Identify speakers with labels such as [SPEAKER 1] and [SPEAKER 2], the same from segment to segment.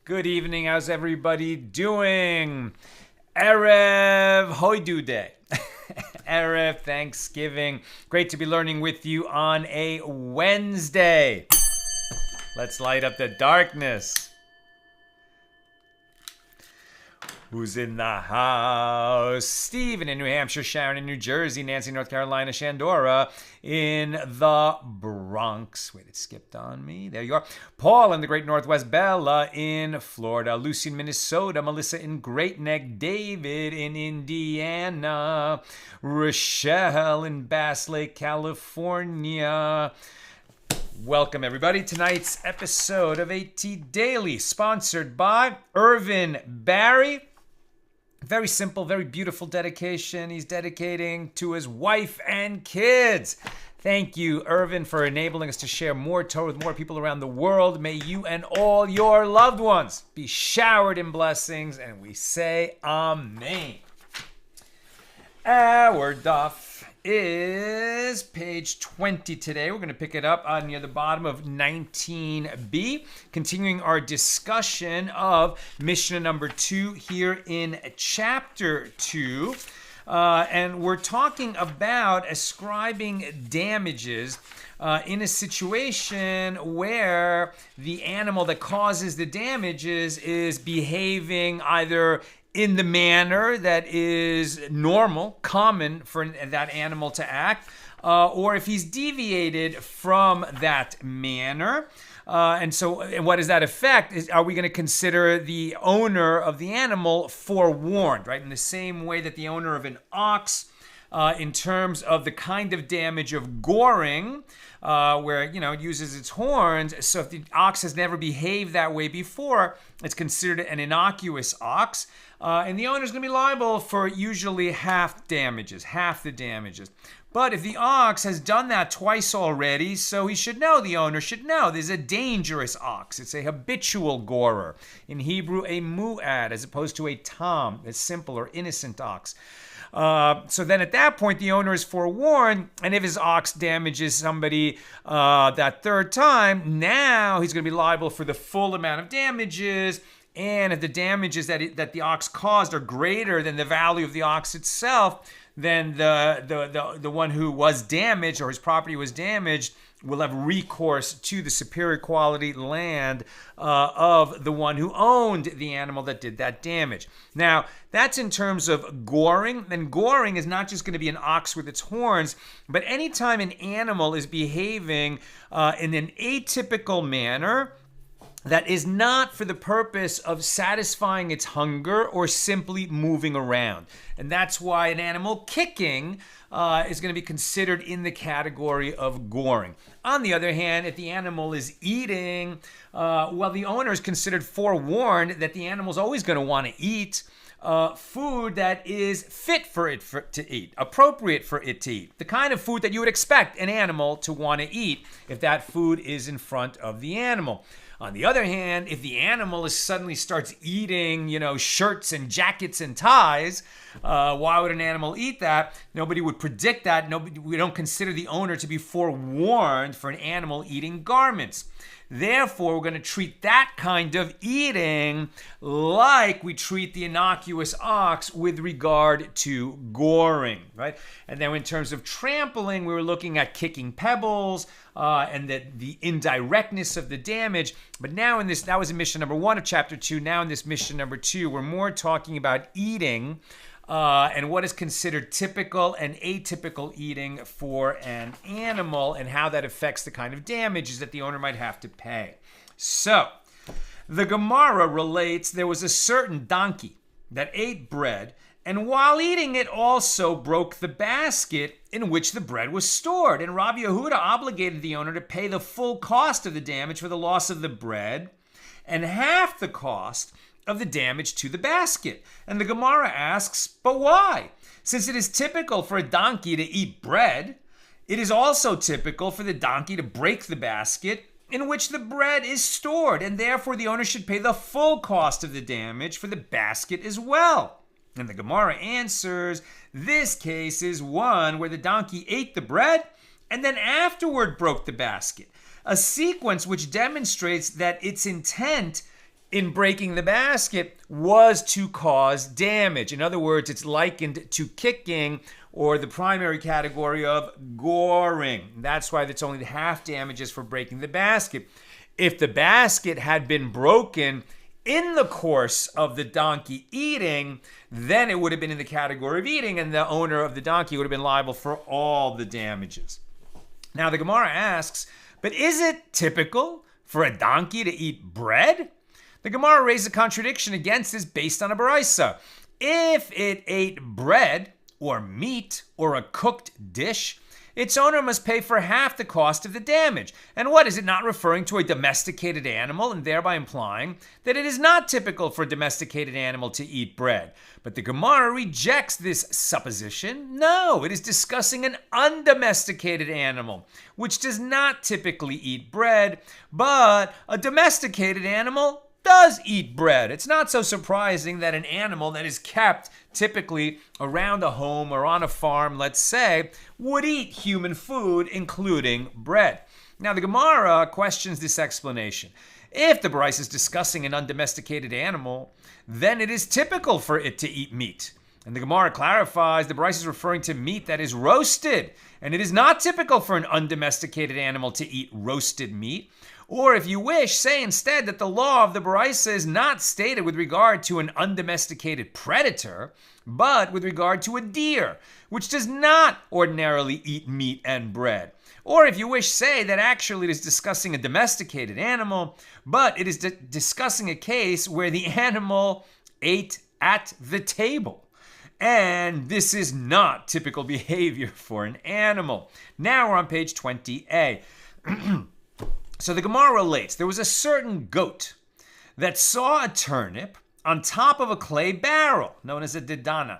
[SPEAKER 1] Good evening. How's everybody doing? Erev Hoidu Day. Erev Thanksgiving. Great to be learning with you on a Wednesday. Let's light up the darkness. Who's in the house? Stephen in New Hampshire, Sharon in New Jersey, Nancy, North Carolina, Shandora in the Bronx. Wait, it skipped on me. There you are. Paul in the Great Northwest, Bella in Florida, Lucy in Minnesota, Melissa in Great Neck, David in Indiana, Rochelle in Bass Lake, California. Welcome, everybody. Tonight's episode of AT Daily, sponsored by Irvin Barry. Very simple, very beautiful dedication he's dedicating to his wife and kids. Thank you, Irvin, for enabling us to share more Torah with more people around the world. May you and all your loved ones be showered in blessings, and we say Amen. Our daf is page 20 today. We're going to pick it up near the bottom of 19b, continuing our discussion of Mishna number 2 here in chapter 2. And we're talking about ascribing damages in a situation where the animal that causes the damages is behaving either in the manner that is normal, common for that animal to act, or if he's deviated from that manner. And what does that affect? Are we going to consider the owner of the animal forewarned, right? In the same way that the owner of an ox, in terms of the kind of damage of goring, where, it uses its horns. So if the ox has never behaved that way before, it's considered an innocuous ox. And the owner's going to be liable for usually half the damages. But if the ox has done that twice already, so the owner should know, there's a dangerous ox. It's a habitual gorer. In Hebrew, a mu'ad, as opposed to a tam, a simple or innocent ox. So then at that point, the owner is forewarned, and if his ox damages somebody that third time, now he's going to be liable for the full amount of damages. And if the damages that the ox caused are greater than the value of the ox itself, then the one who was damaged or his property was damaged will have recourse to the superior quality land of the one who owned the animal that did that damage. Now, that's in terms of goring. And goring is not just going to be an ox with its horns, but anytime an animal is behaving in an atypical manner, that is not for the purpose of satisfying its hunger or simply moving around. And that's why an animal kicking is going to be considered in the category of goring. On the other hand, if the animal is eating, the owner is considered forewarned that the animal is always going to want to eat food that is fit for it to eat, appropriate for it to eat. The kind of food that you would expect an animal to want to eat if that food is in front of the animal. On the other hand, if the animal suddenly starts eating, shirts and jackets and ties, why would an animal eat that? Nobody would predict that. We don't consider the owner to be forewarned for an animal eating garments. Therefore, we're going to treat that kind of eating like we treat the innocuous ox with regard to goring, right? And then in terms of trampling, we were looking at kicking pebbles and the indirectness of the damage. But now that was in Mishna number 1 of chapter 2. Now in this Mishna number 2, we're more talking about eating and what is considered typical and atypical eating for an animal and how that affects the kind of damages that the owner might have to pay. So, the Gemara relates there was a certain donkey that ate bread, and while eating it also broke the basket in which the bread was stored. And Rabbi Yehuda obligated the owner to pay the full cost of the damage for the loss of the bread and half the cost of the damage to the basket. And the Gemara asks, but why? Since it is typical for a donkey to eat bread, it is also typical for the donkey to break the basket in which the bread is stored, and therefore the owner should pay the full cost of the damage for the basket as well. And the Gemara answers, this case is one where the donkey ate the bread and then afterward broke the basket, a sequence which demonstrates that its intent in breaking the basket was to cause damage. In other words, it's likened to kicking, or the primary category of goring. That's why it's only the half damages for breaking the basket. If the basket had been broken in the course of the donkey eating, then it would have been in the category of eating, and the owner of the donkey would have been liable for all the damages. Now the Gemara asks, but is it typical for a donkey to eat bread? The Gemara raises a contradiction against this based on a Baraisa. If it ate bread, or meat, or a cooked dish, its owner must pay for half the cost of the damage. And what, is it not referring to a domesticated animal, and thereby implying that it is not typical for a domesticated animal to eat bread? But the Gemara rejects this supposition. No, it is discussing an undomesticated animal, which does not typically eat bread, but a domesticated animal does eat bread. It's not so surprising that an animal that is kept typically around a home or on a farm, let's say, would eat human food, including bread. Now, the Gemara questions this explanation. If the Bryce is discussing an undomesticated animal, then it is typical for it to eat meat. And the Gemara clarifies the Bryce is referring to meat that is roasted, and it is not typical for an undomesticated animal to eat roasted meat. Or if you wish, say instead that the law of the Baraisa is not stated with regard to an undomesticated predator, but with regard to a deer, which does not ordinarily eat meat and bread. Or if you wish, say that actually it is discussing a domesticated animal, but it is discussing a case where the animal ate at the table. And this is not typical behavior for an animal. Now we're on page 20a. So the Gemara relates, there was a certain goat that saw a turnip on top of a clay barrel, known as a didana.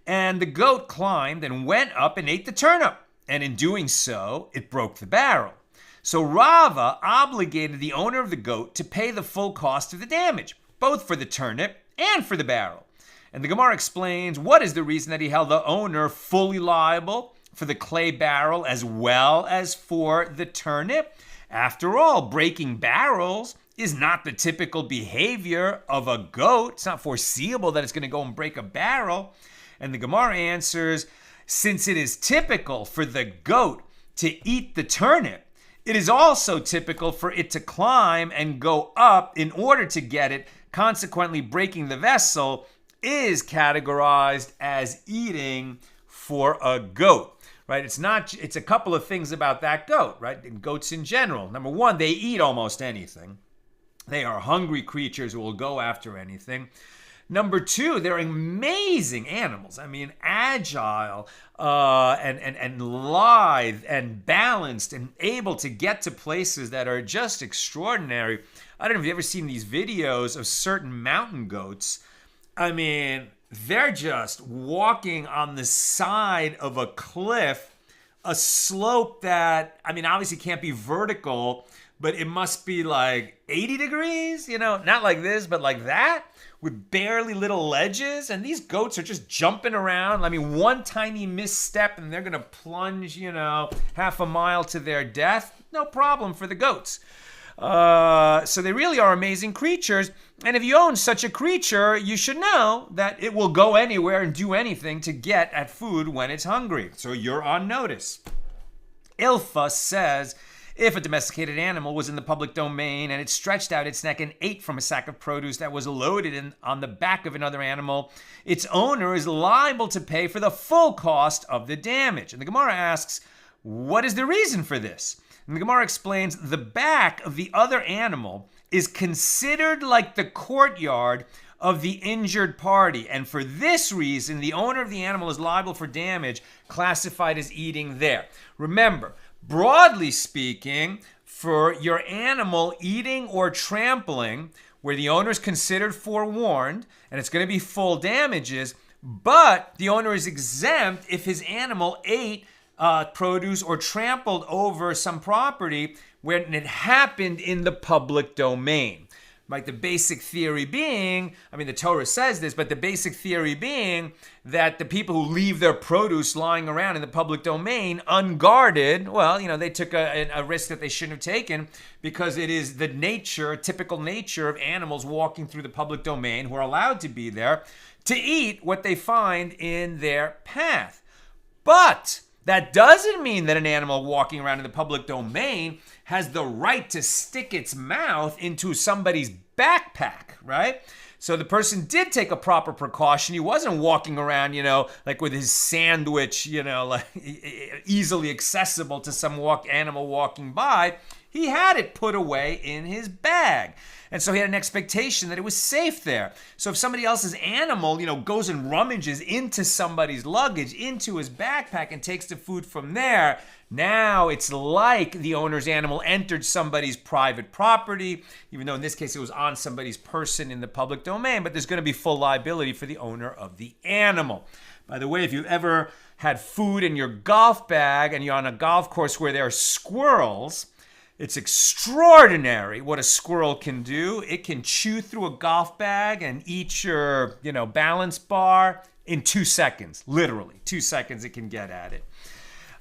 [SPEAKER 1] And the goat climbed and went up and ate the turnip. And in doing so, it broke the barrel. So Rava obligated the owner of the goat to pay the full cost of the damage, both for the turnip and for the barrel. And the Gemara explains what is the reason that he held the owner fully liable for the clay barrel as well as for the turnip. After all, breaking barrels is not the typical behavior of a goat. It's not foreseeable that it's going to go and break a barrel. And the Gemara answers, since it is typical for the goat to eat the turnip, it is also typical for it to climb and go up in order to get it. Consequently, breaking the vessel is categorized as eating for a goat. Right? It's a couple of things about that goat, right? And goats in general. Number one, they eat almost anything. They are hungry creatures who will go after anything. Number two, they're amazing animals. I mean, agile and lithe and balanced and able to get to places that are just extraordinary. I don't know if you've ever seen these videos of certain mountain goats. I mean, they're just walking on the side of a cliff, a slope that, I mean, obviously can't be vertical, but it must be like 80 degrees, not like this, but like that, with barely little ledges. And these goats are just jumping around. I mean, one tiny misstep and they're going to plunge, half a mile to their death. No problem for the goats. So they really are amazing creatures. And if you own such a creature, you should know that it will go anywhere and do anything to get at food when it's hungry. So you're on notice. Ilfa says, If a domesticated animal was in the public domain and it stretched out its neck and ate from a sack of produce that was loaded on the back of another animal, its owner is liable to pay for the full cost of the damage. And the Gemara asks, what is the reason for this? And the Gemara explains, the back of the other animal is considered like the courtyard of the injured party. And for this reason, the owner of the animal is liable for damage classified as eating there. Remember, broadly speaking, for your animal eating or trampling, where the owner is considered forewarned, and it's going to be full damages, but the owner is exempt if his animal ate produce or trampled over some property when it happened in the public domain. Like the basic theory being, I mean, the Torah says this, but the basic theory being that the people who leave their produce lying around in the public domain unguarded, well, they took a risk that they shouldn't have taken, because it is the typical nature of animals walking through the public domain who are allowed to be there to eat what they find in their path. But that doesn't mean that an animal walking around in the public domain has the right to stick its mouth into somebody's backpack, right? So the person did take a proper precaution. He wasn't walking around, like with his sandwich, like easily accessible to some animal walking by. He had it put away in his bag. And so he had an expectation that it was safe there. So if somebody else's animal, goes and rummages into somebody's luggage, into his backpack, and takes the food from there, now it's like the owner's animal entered somebody's private property, even though in this case it was on somebody's person in the public domain, but there's going to be full liability for the owner of the animal. By the way, if you've ever had food in your golf bag and you're on a golf course where there are squirrels, it's extraordinary what a squirrel can do. It can chew through a golf bag and eat your, balance bar in 2 seconds. Literally, 2 seconds it can get at it.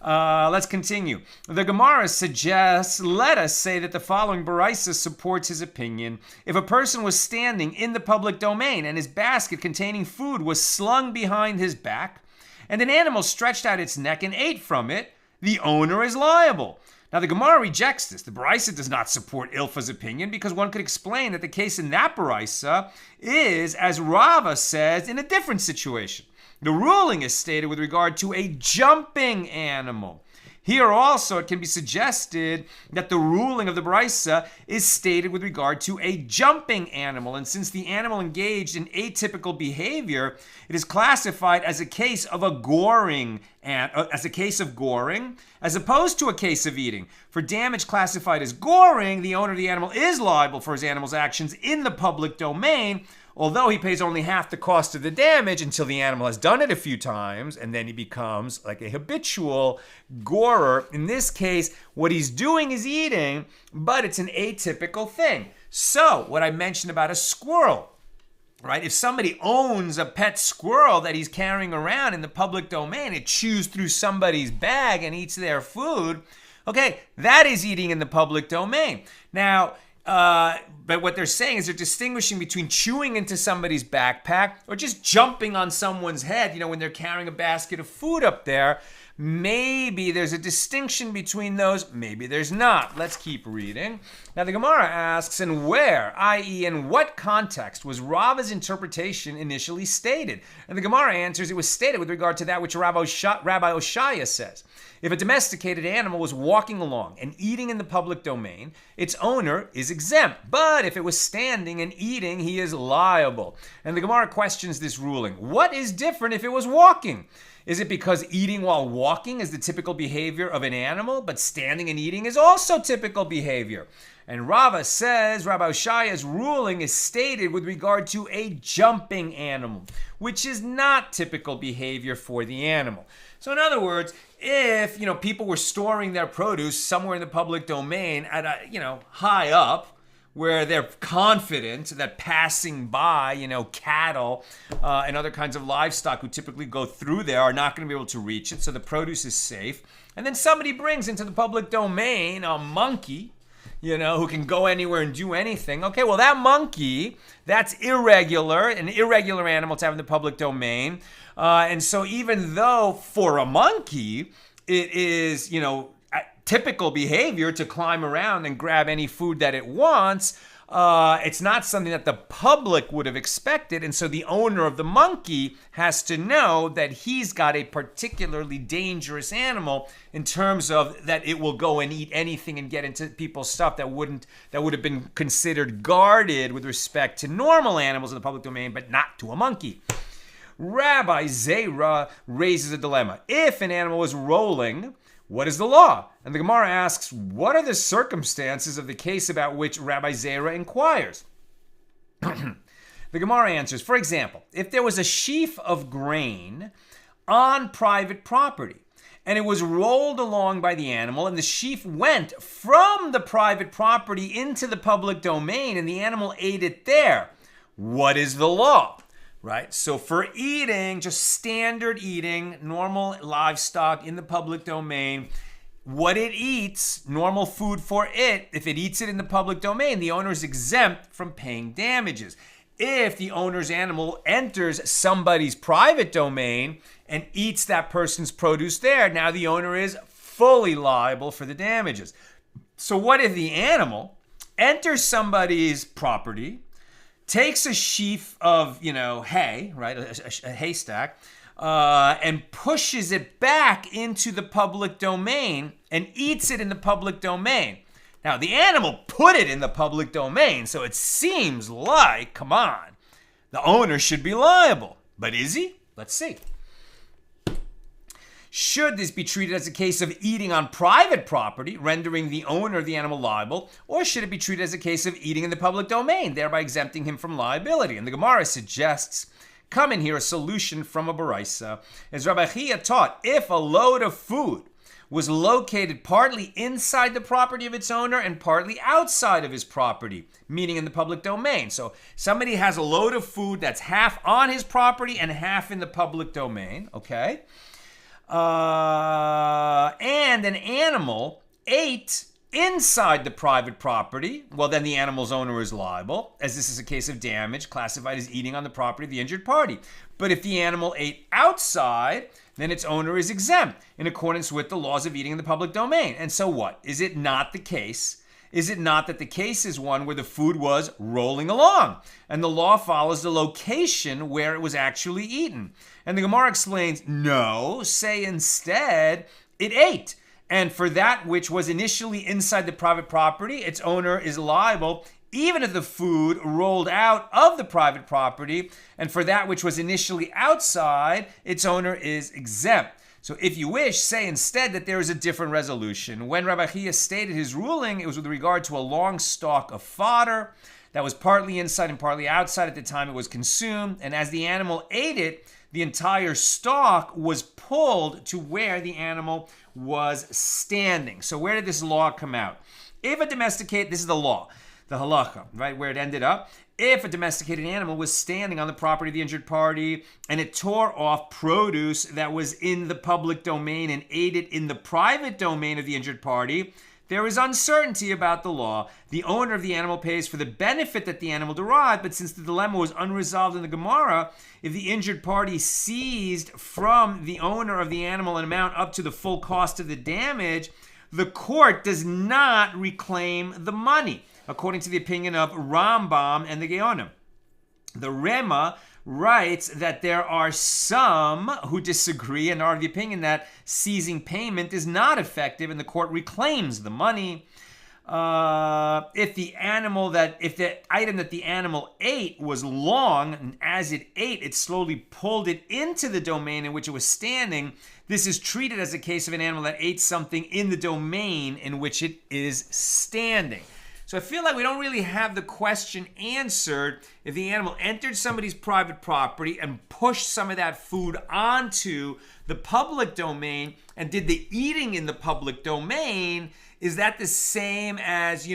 [SPEAKER 1] Let's continue. The Gemara suggests, let us say that the following Baraisa supports his opinion. If a person was standing in the public domain and his basket containing food was slung behind his back, and an animal stretched out its neck and ate from it, the owner is liable. Now, the Gemara rejects this. The Baraisa does not support Ilfa's opinion, because one could explain that the case in that Baraisa is, as Rava says, in a different situation. The ruling is stated with regard to a jumping animal. Here also it can be suggested that the ruling of the Baraisa is stated with regard to a jumping animal. And since the animal engaged in atypical behavior, it is classified as a case of goring, as opposed to a case of eating. For damage classified as goring, the owner of the animal is liable for his animal's actions in the public domain, although he pays only half the cost of the damage until the animal has done it a few times, and then he becomes like a habitual gorer. In this case, what he's doing is eating, but it's an atypical thing. So, what I mentioned about a squirrel, right? If somebody owns a pet squirrel that he's carrying around in the public domain, it chews through somebody's bag and eats their food, okay, that is eating in the public domain. Now, but what they're saying is they're distinguishing between chewing into somebody's backpack or just jumping on someone's head, when they're carrying a basket of food up there. Maybe there's a distinction between those, maybe there's not. Let's keep reading. Now the Gemara asks, and where, i.e. in what context, was Rava's interpretation initially stated? And the Gemara answers, it was stated with regard to that which Rabbi Oshaya says. If a domesticated animal was walking along and eating in the public domain, its owner is exempt. But if it was standing and eating, he is liable. And the Gemara questions this ruling. What is different if it was walking? Is it because eating while walking is the typical behavior of an animal, but standing and eating is also typical behavior? And Rava says Rabbi Oshaya's ruling is stated with regard to a jumping animal, which is not typical behavior for the animal. So in other words, if, people were storing their produce somewhere in the public domain at a, high up, where they're confident that passing by, cattle and other kinds of livestock who typically go through there are not going to be able to reach it, so the produce is safe. And then somebody brings into the public domain a monkey, who can go anywhere and do anything. Okay, well, that monkey, that's irregular, an irregular animal to have in the public domain. And so even though for a monkey, it is, typical behavior to climb around and grab any food that it wants. It's not something that the public would have expected, and so the owner of the monkey has to know that he's got a particularly dangerous animal in terms of that it will go and eat anything and get into people's stuff that would have been considered guarded with respect to normal animals in the public domain, but not to a monkey. Rabbi Zera raises a dilemma. If an animal is rolling, what is the law? And the Gemara asks, what are the circumstances of the case about which Rabbi Zera inquires? The Gemara answers, for example, if there was a sheaf of grain on private property, and it was rolled along by the animal, and the sheaf went from the private property into the public domain, and the animal ate it there, what is the law? Right? So for eating, just standard eating, normal livestock in the public domain, what it eats, normal food for it, if it eats it in the public domain, the owner is exempt from paying damages. If the owner's animal enters somebody's private domain and eats that person's produce there, now the owner is fully liable for the damages. So what if the animal enters somebody's property, takes a sheaf of, hay, right, a haystack, and pushes it back into the public domain and eats it in the public domain. Now, the animal put it in the public domain, so it seems like, come on, the owner should be liable. But is he? Let's see. Should this be treated as a case of eating on private property, rendering the owner of the animal liable, or should it be treated as a case of eating in the public domain, thereby exempting him from liability? And the Gemara suggests, come in here, a solution from a Baraisa. As Rabbi Chia taught, if a load of food was located partly inside the property of its owner and partly outside of his property, meaning in the public domain. So somebody has a load of food that's half on his property and half in the public domain, okay? And an animal ate inside the private property, well, then the animal's owner is liable, as this is a case of damage classified as eating on the property of the injured party. But if the animal ate outside, then its owner is exempt in accordance with the laws of eating in the public domain. And so what? Is it not the case? Is it not that the case is one where the food was rolling along and the law follows the location where it was actually eaten? And the Gemara explains, no, say instead it ate. And for that which was initially inside the private property, its owner is liable even if the food rolled out of the private property. And for that which was initially outside, its owner is exempt. So if you wish, say instead that there is a different resolution. When Rabbi Chia stated his ruling, it was with regard to a long stalk of fodder that was partly inside and partly outside at the time it was consumed. And as the animal ate it, the entire stalk was pulled to where the animal was standing. So where did this law come out? If a domesticated, this is the law, the halacha, right, where it ended up. If a domesticated animal was standing on the property of the injured party and it tore off produce that was in the public domain and ate it in the private domain of the injured party, there is uncertainty about the law. The owner of the animal pays for the benefit that the animal derived, but since the dilemma was unresolved in the Gemara, if the injured party seized from the owner of the animal an amount up to the full cost of the damage, the court does not reclaim the money, according to the opinion of Rambam and the Geonim. The Rema writes that there are some who disagree and are of the opinion that seizing payment is not effective and the court reclaims the money. If the item that the animal ate was long, and as it ate, it slowly pulled it into the domain in which it was standing, this is treated as a case of an animal that ate something in the domain in which it is standing. So I feel like we don't really have the question answered if the animal entered somebody's private property and pushed some of that food onto the public domain and did the eating in the public domain. Is that the same as,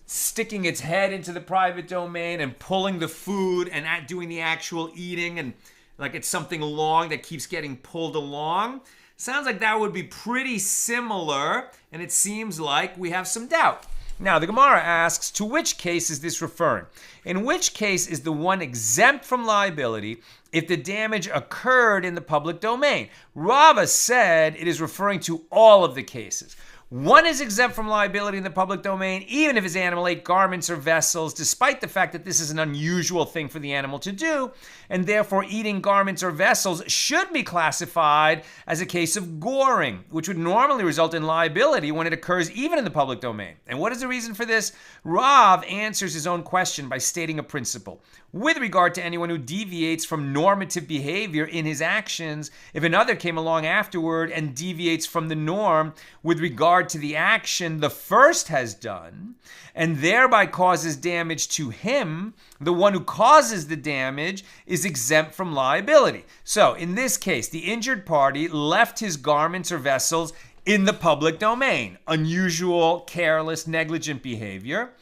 [SPEAKER 1] sticking its head into the private domain and pulling the food and doing the actual eating, and like it's something long that keeps getting pulled along? Sounds like that would be pretty similar, and it seems like we have some doubt. Now, the Gemara asks, to which case is this referring? In which case is the one exempt from liability if the damage occurred in the public domain? Rava said it is referring to all of the cases. One is exempt from liability in the public domain, even if his animal ate garments or vessels, despite the fact that this is an unusual thing for the animal to do, and therefore eating garments or vessels should be classified as a case of goring, which would normally result in liability when it occurs even in the public domain. And what is the reason for this? Rav answers his own question by stating a principle. With regard to anyone who deviates from normative behavior in his actions, if another came along afterward and deviates from the norm with regard to the action the first has done, and thereby causes damage to him, the one who causes the damage is exempt from liability. So, in this case, the injured party left his garments or vessels in the public domain. Unusual, careless, negligent behavior.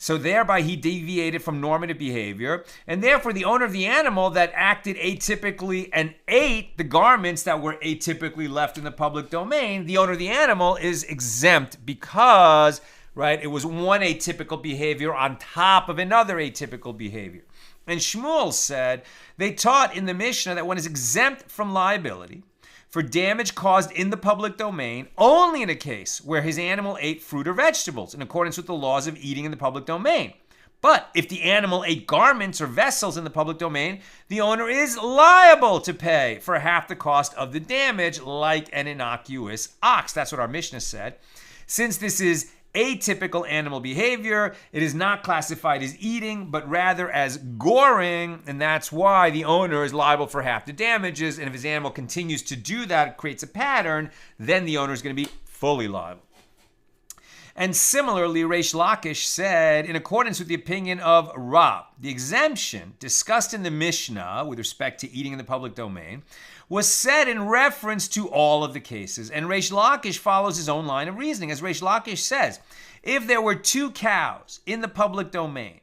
[SPEAKER 1] So thereby he deviated from normative behavior, and therefore the owner of the animal that acted atypically and ate the garments that were atypically left in the public domain, the owner of the animal is exempt because, right, it was one atypical behavior on top of another atypical behavior. And Shmuel said, they taught in the Mishna that one is exempt from liability for damage caused in the public domain only in a case where his animal ate fruit or vegetables in accordance with the laws of eating in the public domain. But if the animal ate garments or vessels in the public domain, the owner is liable to pay for half the cost of the damage like an innocuous ox. That's what our Mishnah said. Since this is atypical animal behavior, it is not classified as eating, but rather as goring, and that's why the owner is liable for half the damages, and if his animal continues to do that, it creates a pattern, then the owner is going to be fully liable. And similarly, Reish Lakish said, in accordance with the opinion of Rav, the exemption discussed in the Mishnah with respect to eating in the public domain was said in reference to all of the cases. And Reish Lakish follows his own line of reasoning. As Reish Lakish says, if there were two cows in the public domain,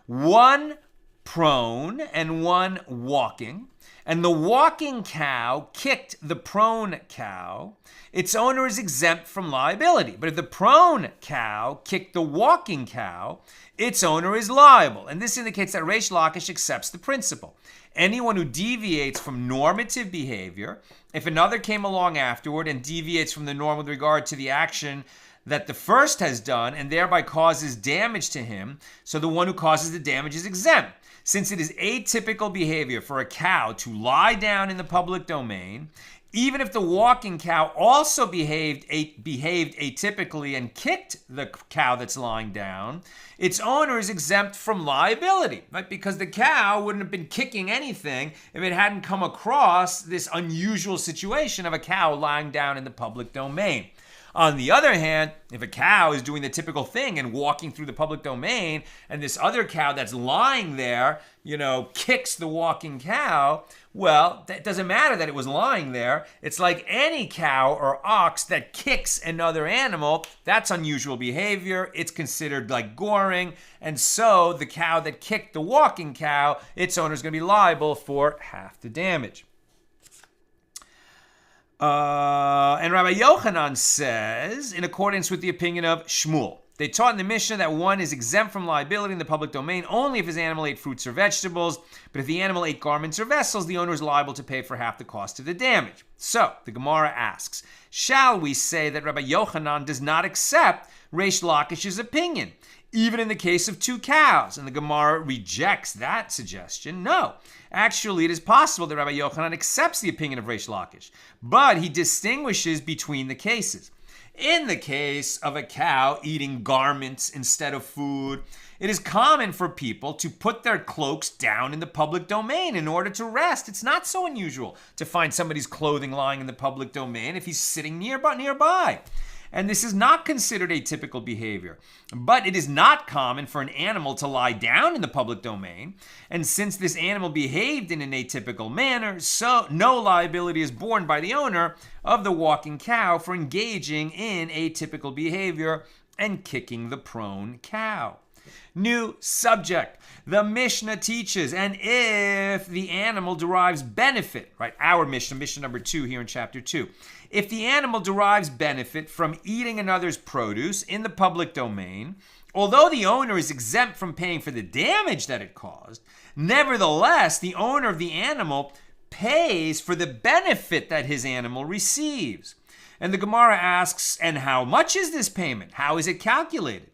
[SPEAKER 1] one prone and one walking, and the walking cow kicked the prone cow, its owner is exempt from liability. But if the prone cow kicked the walking cow, its owner is liable. And this indicates that Reish Lakish accepts the principle. Anyone who deviates from normative behavior, if another came along afterward and deviates from the norm with regard to the action that the first has done and thereby causes damage to him, so the one who causes the damage is exempt. Since it is atypical behavior for a cow to lie down in the public domain, even if the walking cow also behaved atypically and kicked the cow that's lying down, its owner is exempt from liability, right? Because the cow wouldn't have been kicking anything if it hadn't come across this unusual situation of a cow lying down in the public domain. On the other hand, if a cow is doing the typical thing and walking through the public domain, and this other cow that's lying there, kicks the walking cow, well, it doesn't matter that it was lying there. It's like any cow or ox that kicks another animal. That's unusual behavior. It's considered like goring. And so the cow that kicked the walking cow, its owner is going to be liable for half the damage. And Rabbi Yochanan says, in accordance with the opinion of Shmuel, they taught in the Mishnah that one is exempt from liability in the public domain only if his animal ate fruits or vegetables, but if the animal ate garments or vessels, the owner is liable to pay for half the cost of the damage. So, the Gemara asks, shall we say that Rabbi Yochanan does not accept Reish Lakish's opinion, even in the case of two cows? And the Gemara rejects that suggestion. No. Actually, it is possible that Rabbi Yochanan accepts the opinion of Reish Lakish, but he distinguishes between the cases. In the case of a cow eating garments instead of food, it is common for people to put their cloaks down in the public domain in order to rest. It's not so unusual to find somebody's clothing lying in the public domain if he's sitting nearby. And this is not considered atypical behavior. But it is not common for an animal to lie down in the public domain. And since this animal behaved in an atypical manner, so no liability is borne by the owner of the walking cow for engaging in atypical behavior and kicking the prone cow. New subject. The Mishnah teaches, and if the animal derives benefit, right? Our Mishnah number 2 here in chapter 2. If the animal derives benefit from eating another's produce in the public domain, although the owner is exempt from paying for the damage that it caused, nevertheless, the owner of the animal pays for the benefit that his animal receives. And the Gemara asks, and how much is this payment? How is it calculated?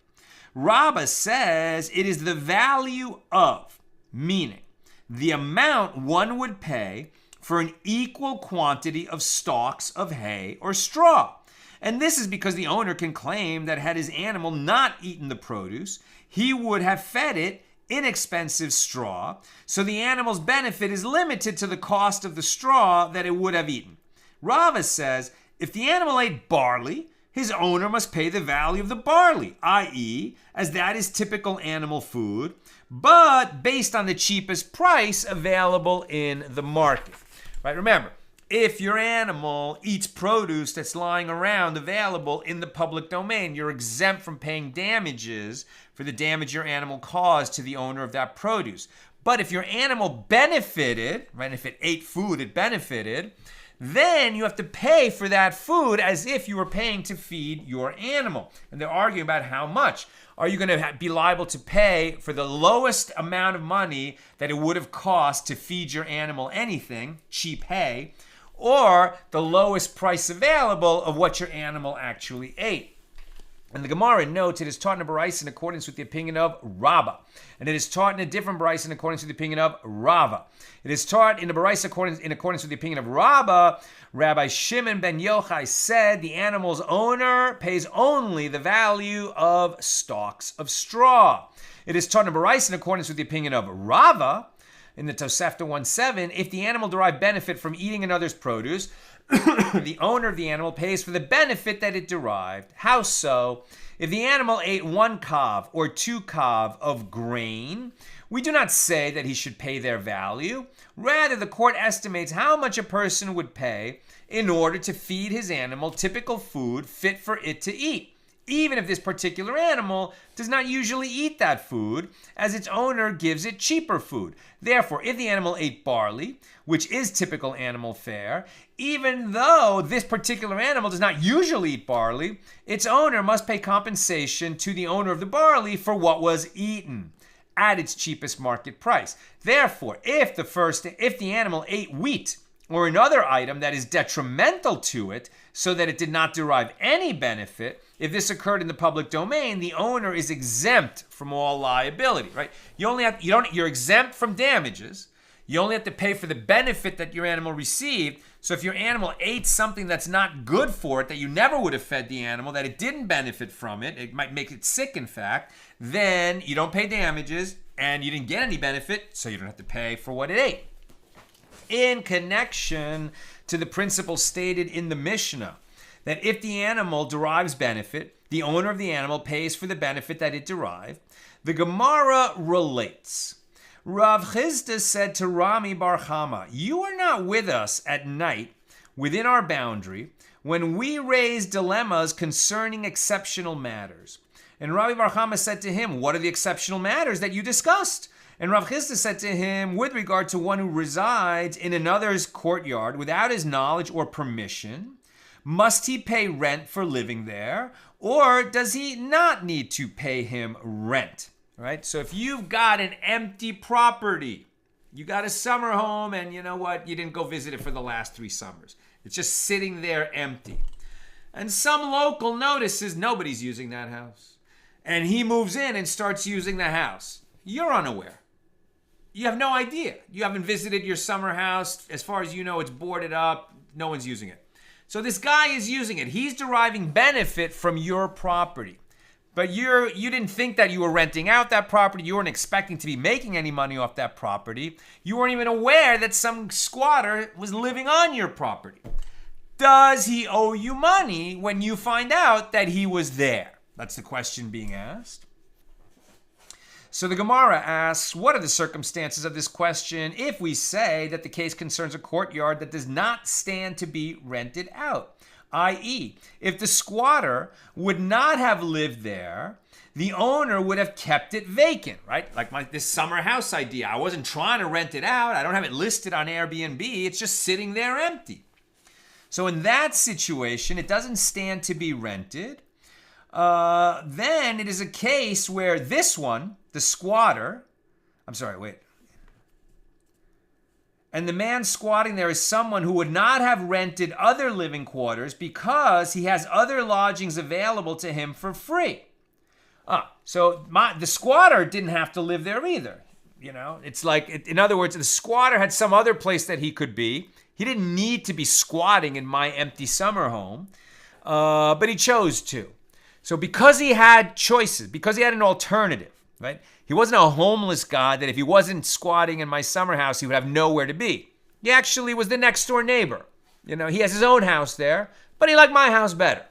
[SPEAKER 1] Rabba says it is the value of, meaning the amount one would pay for an equal quantity of stalks of hay or straw. And this is because the owner can claim that had his animal not eaten the produce, he would have fed it inexpensive straw, so the animal's benefit is limited to the cost of the straw that it would have eaten. Rava says, if the animal ate barley, his owner must pay the value of the barley, i.e., as that is typical animal food, but based on the cheapest price available in the market. Right? Remember, if your animal eats produce that's lying around available in the public domain, you're exempt from paying damages for the damage your animal caused to the owner of that produce. But if your animal benefited, right, if it ate food, it benefited, then you have to pay for that food as if you were paying to feed your animal. And they're arguing about how much. Are you going to be liable to pay for the lowest amount of money that it would have cost to feed your animal anything, cheap hay, or the lowest price available of what your animal actually ate? And the Gemara notes it is taught in a Baraisa in accordance with the opinion of Rabba. And it is taught in a different Baraisa in accordance with the opinion of Rava. It is taught in a Baraisa in accordance with the opinion of Rabba. Rabbi Shimon ben Yochai said the animal's owner pays only the value of stalks of straw. It is taught in a Baraisa in accordance with the opinion of Rava. In the Tosefta 1:7, if the animal derived benefit from eating another's produce, the owner of the animal pays for the benefit that it derived. How so? If the animal ate 1 kav or 2 kav of grain, we do not say that he should pay their value. Rather, the court estimates how much a person would pay in order to feed his animal typical food fit for it to eat, even if this particular animal does not usually eat that food, as its owner gives it cheaper food. Therefore, if the animal ate barley, which is typical animal fare, even though this particular animal does not usually eat barley, its owner must pay compensation to the owner of the barley for what was eaten at its cheapest market price. Therefore, if the animal ate wheat or another item that is detrimental to it, so that it did not derive any benefit, if this occurred in the public domain, the owner is exempt from all liability, right? You're exempt from damages. You only have to pay for the benefit that your animal received. So if your animal ate something that's not good for it, that you never would have fed the animal, that it didn't benefit from it, it might make it sick, in fact, then you don't pay damages and you didn't get any benefit, so you don't have to pay for what it ate. In connection to the principle stated in the Mishna, that if the animal derives benefit, the owner of the animal pays for the benefit that it derived, the Gemara relates. Rav Chisda said to Rami bar Kamma, you are not with us at night within our boundary when we raise dilemmas concerning exceptional matters. And Rabbi bar Kamma said to him, what are the exceptional matters that you discussed? And Rav Chisda said to him, with regard to one who resides in another's courtyard without his knowledge or permission, must he pay rent for living there, or does he not need to pay him rent? Right? So if you've got an empty property, you got a summer home, and you know what? You didn't go visit it for the last 3 summers. It's just sitting there empty. And some local notices nobody's using that house. And he moves in and starts using the house. You're unaware. You have no idea. You haven't visited your summer house. As far as you know, it's boarded up. No one's using it. So this guy is using it. He's deriving benefit from your property. But you didn't think that you were renting out that property. You weren't expecting to be making any money off that property. You weren't even aware that some squatter was living on your property. Does he owe you money when you find out that he was there? That's the question being asked. So the Gemara asks, what are the circumstances of this question if we say that the case concerns a courtyard that does not stand to be rented out? I.e., if the squatter would not have lived there, the owner would have kept it vacant, right? Like this summer house idea. I wasn't trying to rent it out. I don't have it listed on Airbnb. It's just sitting there empty. So in that situation, it doesn't stand to be rented. Then it is a case where this one, the squatter, And the man squatting there is someone who would not have rented other living quarters because he has other lodgings available to him for free. So the squatter didn't have to live there either. It's like, in other words, the squatter had some other place that he could be. He didn't need to be squatting in my empty summer home, but he chose to. So because he had choices, because he had an alternative, right? He wasn't a homeless guy that if he wasn't squatting in my summer house, he would have nowhere to be. He actually was the next door neighbor. He has his own house there, but he liked my house better.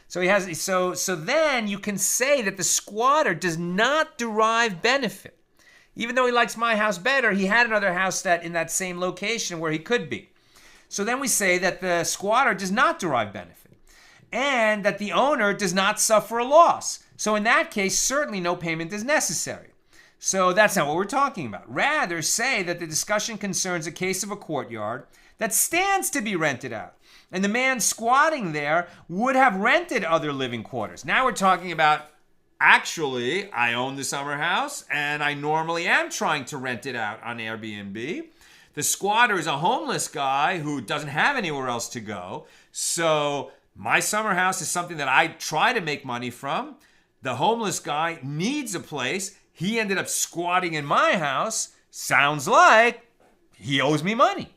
[SPEAKER 1] So then you can say that the squatter does not derive benefit. Even though he likes my house better, he had another house that in that same location where he could be. So then we say that the squatter does not derive benefit and that the owner does not suffer a loss. So in that case, certainly no payment is necessary. So that's not what we're talking about. Rather, say that the discussion concerns a case of a courtyard that stands to be rented out. And the man squatting there would have rented other living quarters. Now we're talking about, actually, I own the summer house and I normally am trying to rent it out on Airbnb. The squatter is a homeless guy who doesn't have anywhere else to go. So my summer house is something that I try to make money from. The homeless guy needs a place. He ended up squatting in my house. Sounds like he owes me money,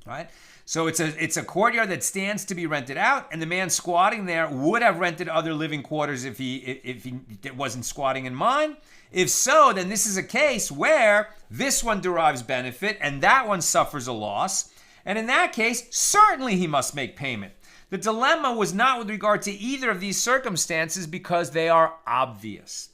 [SPEAKER 1] right? So it's a courtyard that stands to be rented out, and the man squatting there would have rented other living quarters if he wasn't squatting in mine. If so, then this is a case where this one derives benefit and that one suffers a loss. And in that case, certainly he must make payment. The dilemma was not with regard to either of these circumstances because they are obvious.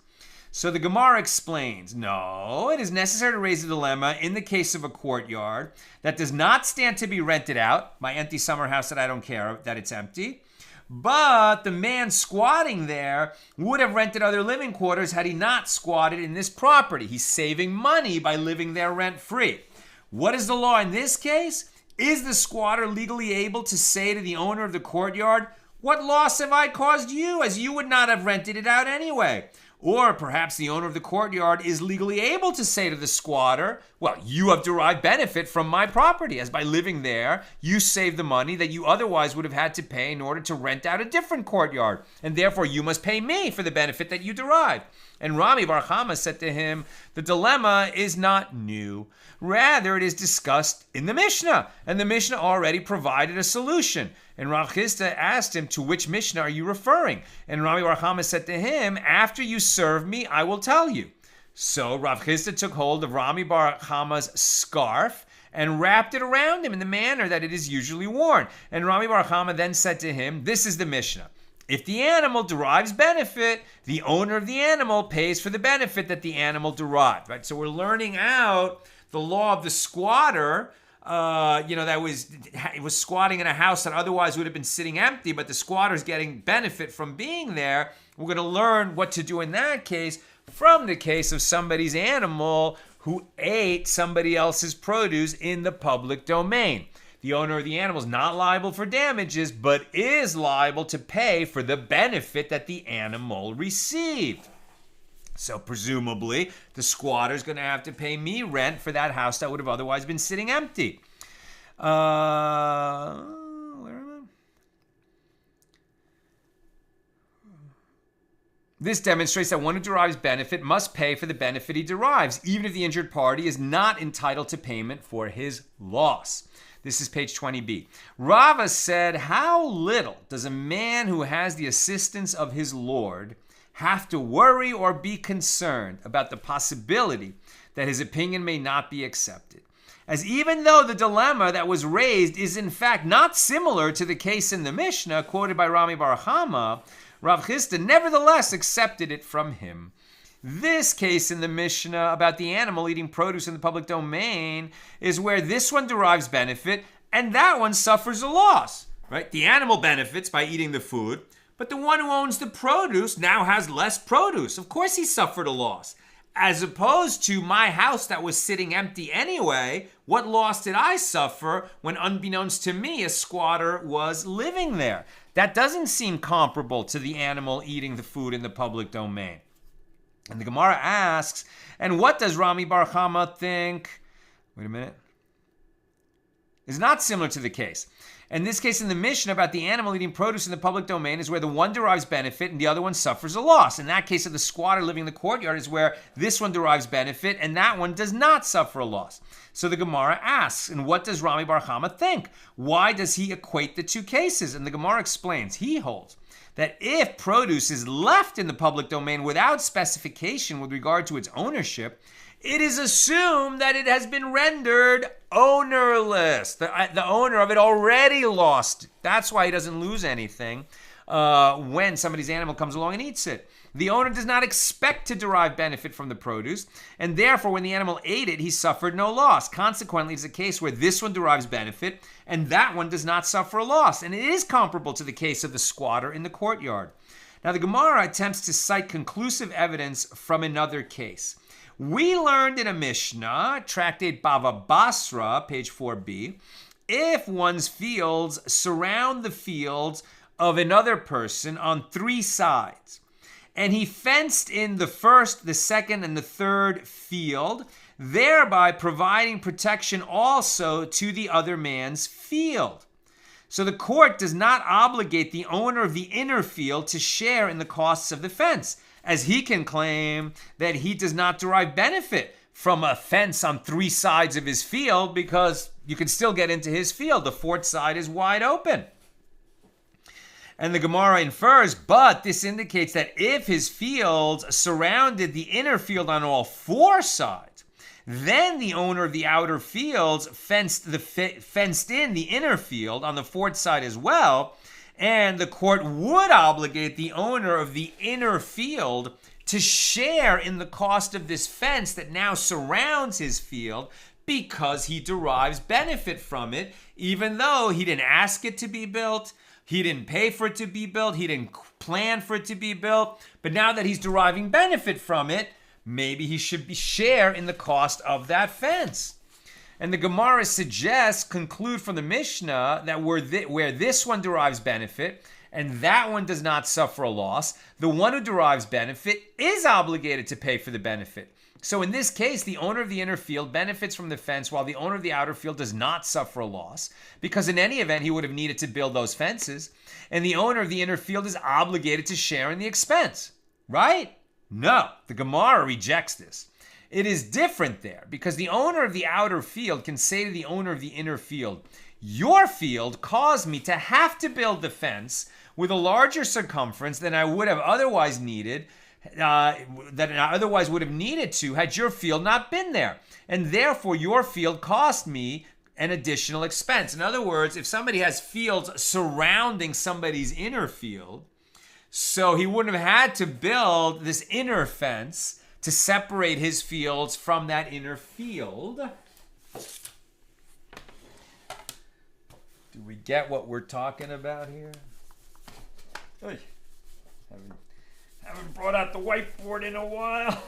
[SPEAKER 1] So the Gemara explains, no, it is necessary to raise a dilemma in the case of a courtyard that does not stand to be rented out, my empty summer house that I don't care that it's empty, but the man squatting there would have rented other living quarters had he not squatted in this property. He's saving money by living there rent-free. What is the law in this case? Is the squatter legally able to say to the owner of the courtyard, "What loss have I caused you, as you would not have rented it out anyway?" Or perhaps the owner of the courtyard is legally able to say to the squatter, "Well, you have derived benefit from my property, as by living there, you saved the money that you otherwise would have had to pay in order to rent out a different courtyard, and therefore you must pay me for the benefit that you derived." And Rami Bar Kamma said to him, the dilemma is not new. Rather, it is discussed in the Mishna, and the Mishna already provided a solution. And Rav Chisda asked him, to which Mishna are you referring? And Rami Bar Kamma said to him, after you serve me, I will tell you. So Rav Chisda took hold of Rami Bar Kamma's scarf and wrapped it around him in the manner that it is usually worn. And Rami Bar Kamma then said to him, this is the Mishnah. If the animal derives benefit, the owner of the animal pays for the benefit that the animal derived. Right? So we're learning out the law of the squatter. That was squatting in a house that otherwise would have been sitting empty, but the squatter's getting benefit from being there. We're going to learn what to do in that case from the case of somebody's animal who ate somebody else's produce in the public domain. The owner of the animal is not liable for damages, but is liable to pay for the benefit that the animal received. So presumably, the squatter is going to have to pay me rent for that house that would have otherwise been sitting empty. Where am I? This demonstrates that one who derives benefit must pay for the benefit he derives, even if the injured party is not entitled to payment for his loss. This is page 20b. Rava said, how little does a man who has the assistance of his Lord have to worry or be concerned about the possibility that his opinion may not be accepted? As even though the dilemma that was raised is in fact not similar to the case in the Mishnah quoted by Rami Bar Kamma, Rav Chisda nevertheless accepted it from him. This case in the Mishnah about the animal eating produce in the public domain is where this one derives benefit and that one suffers a loss. Right? The animal benefits by eating the food, but the one who owns the produce now has less produce. Of course he suffered a loss. As opposed to my house that was sitting empty anyway, what loss did I suffer when unbeknownst to me a squatter was living there? That doesn't seem comparable to the animal eating the food in the public domain. And the Gemara asks, and what does Rami Bar Kamma think? Wait a minute. is not similar to the case. In this case, in the Mishnah about the animal eating produce in the public domain is where the one derives benefit and the other one suffers a loss. In that case of the squatter living in the courtyard is where this one derives benefit and that one does not suffer a loss. So the Gemara asks, and what does Rami Bar Chama think? Why does he equate the two cases? And the Gemara explains, he holds that if produce is left in the public domain without specification with regard to its ownership, it is assumed that it has been rendered ownerless. The owner of it already lost it. That's why he doesn't lose anything when somebody's animal comes along and eats it. The owner does not expect to derive benefit from the produce, and therefore when the animal ate it, he suffered no loss. Consequently, it's a case where this one derives benefit and that one does not suffer a loss. And it is comparable to the case of the squatter in the courtyard. Now, the Gemara attempts to cite conclusive evidence from another case. We learned in a Mishnah, tractate Bava Basra, page 4b, if one's fields surround the fields of another person on three sides, and he fenced in the first, the second, and the third field, thereby providing protection also to the other man's field. So the court does not obligate the owner of the inner field to share in the costs of the fence, as he can claim that he does not derive benefit from a fence on three sides of his field because you can still get into his field. The fourth side is wide open. And the Gemara infers, but this indicates that if his fields surrounded the inner field on all four sides, then the owner of the outer fields fenced in the inner field on the fourth side as well, and the court would obligate the owner of the inner field to share in the cost of this fence that now surrounds his field because he derives benefit from it, even though he didn't ask it to be built, he didn't pay for it to be built, he didn't plan for it to be built, but now that he's deriving benefit from it, maybe he should share in the cost of that fence. And the Gemara suggests, conclude from the Mishnah, that where this one derives benefit and that one does not suffer a loss, the one who derives benefit is obligated to pay for the benefit. So in this case, the owner of the inner field benefits from the fence while the owner of the outer field does not suffer a loss, because in any event, he would have needed to build those fences, and the owner of the inner field is obligated to share in the expense, right? No, the Gemara rejects this. It is different there because the owner of the outer field can say to the owner of the inner field, your field caused me to have to build the fence with a larger circumference than I would have otherwise needed, that I otherwise would have needed to had your field not been there. And therefore, your field cost me an additional expense. In other words, if somebody has fields surrounding somebody's inner field, so he wouldn't have had to build this inner fence to separate his fields from that inner field. Do we get what we're talking about here? Oy. Haven't brought out the whiteboard in a while.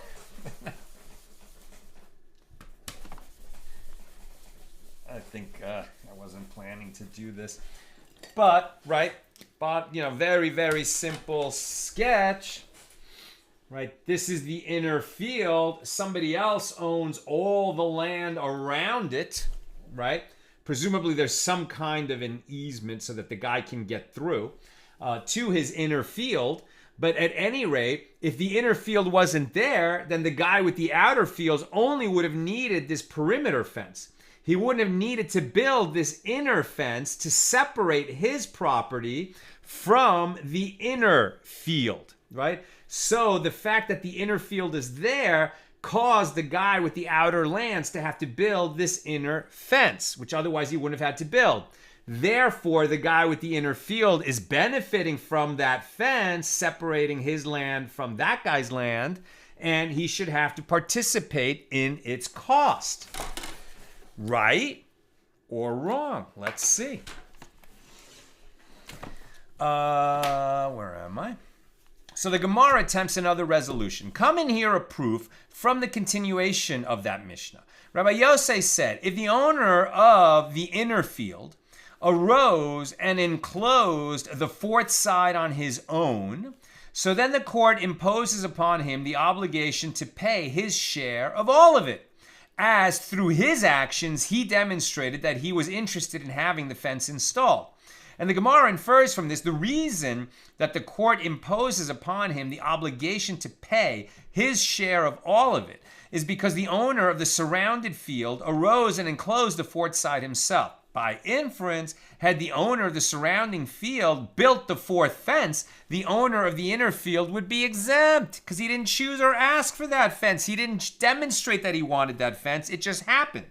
[SPEAKER 1] I think I wasn't planning to do this. But, right, very, very simple sketch. Right, this is the inner field. Somebody else owns all the land around it, right? Presumably there's some kind of an easement so that the guy can get through to his inner field. But at any rate, if the inner field wasn't there, then the guy with the outer fields only would have needed this perimeter fence. He wouldn't have needed to build this inner fence to separate his property from the inner field, right? So the fact that the inner field is there caused the guy with the outer lands to have to build this inner fence, which otherwise he wouldn't have had to build. Therefore, the guy with the inner field is benefiting from that fence, separating his land from that guy's land, and he should have to participate in its cost. Right or wrong? Let's see. Where am I? So the Gemara attempts another resolution. Come and hear a proof from the continuation of that Mishnah. Rabbi Yosei said, if the owner of the inner field arose and enclosed the fourth side on his own, so then the court imposes upon him the obligation to pay his share of all of it, as through his actions he demonstrated that he was interested in having the fence installed. And the Gemara infers from this the reason that the court imposes upon him the obligation to pay his share of all of it is because the owner of the surrounded field arose and enclosed the fort side himself. By inference, had the owner of the surrounding field built the fourth fence, the owner of the inner field would be exempt because he didn't choose or ask for that fence. He didn't demonstrate that he wanted that fence. It just happened,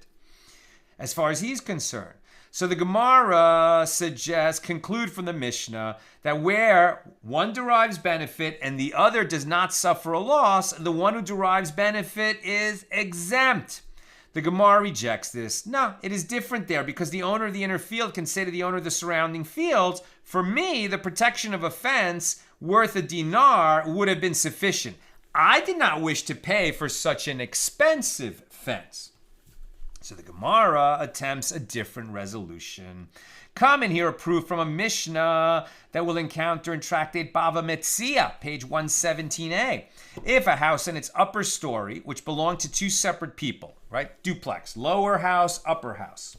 [SPEAKER 1] as far as he's concerned. So the Gemara suggests, conclude from the Mishnah, that where one derives benefit and the other does not suffer a loss, the one who derives benefit is exempt. The Gemara rejects this. No, it is different there because the owner of the inner field can say to the owner of the surrounding fields, for me, the protection of a fence worth a dinar would have been sufficient. I did not wish to pay for such an expensive fence. So the Gemara attempts a different resolution. Come and hear a proof from a Mishnah that we'll encounter in Tractate Bava Metzia, page 117a. If a house in its upper story, which belonged to two separate people, right? Duplex, lower house, upper house.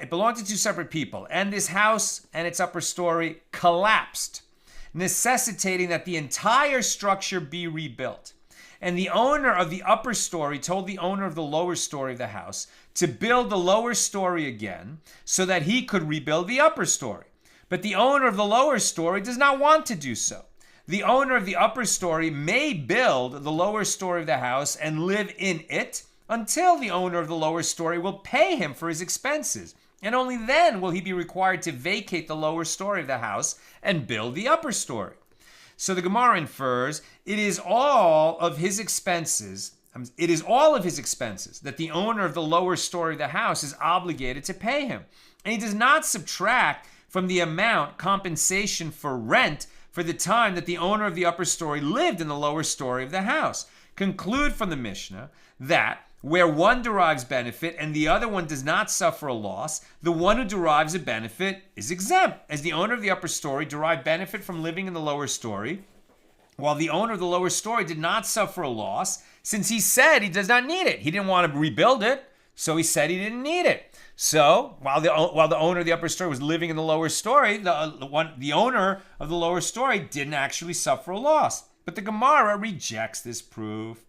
[SPEAKER 1] It belonged to two separate people, and this house and its upper story collapsed, necessitating that the entire structure be rebuilt. And the owner of the upper story told the owner of the lower story of the house to build the lower story again so that he could rebuild the upper story. But the owner of the lower story does not want to do so. The owner of the upper story may build the lower story of the house and live in it until the owner of the lower story will pay him for his expenses. And only then will he be required to vacate the lower story of the house and build the upper story. So the Gemara infers it is all of his expenses that the owner of the lower story of the house is obligated to pay him. And he does not subtract from the amount compensation for rent for the time that the owner of the upper story lived in the lower story of the house. Conclude from the Mishnah that where one derives benefit and the other one does not suffer a loss, the one who derives a benefit is exempt, as the owner of the upper story derived benefit from living in the lower story, while the owner of the lower story did not suffer a loss, since he said he does not need it. He didn't want to rebuild it, so he said he didn't need it. So while the owner of the upper story was living in the lower story, the owner of the lower story didn't actually suffer a loss. But the Gemara rejects this proof.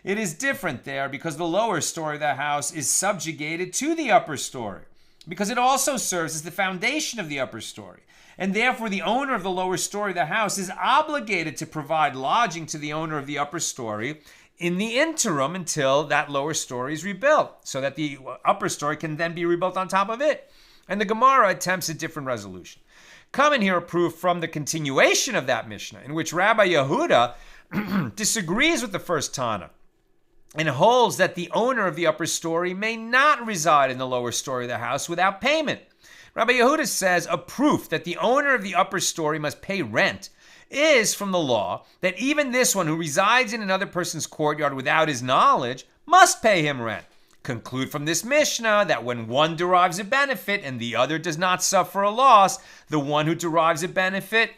[SPEAKER 1] It is different there because the lower story of the house is subjugated to the upper story, because it also serves as the foundation of the upper story. And therefore, the owner of the lower story of the house is obligated to provide lodging to the owner of the upper story in the interim until that lower story is rebuilt, so that the upper story can then be rebuilt on top of it. And the Gemara attempts a different resolution. Come and hear a proof from the continuation of that Mishnah, in which Rabbi Yehuda disagrees with the first Tana and holds that the owner of the upper story may not reside in the lower story of the house without payment. Rabbi Yehuda says a proof that the owner of the upper story must pay rent is from the law that even this one who resides in another person's courtyard without his knowledge must pay him rent. Conclude from this Mishnah that when one derives a benefit and the other does not suffer a loss, the one who derives a benefit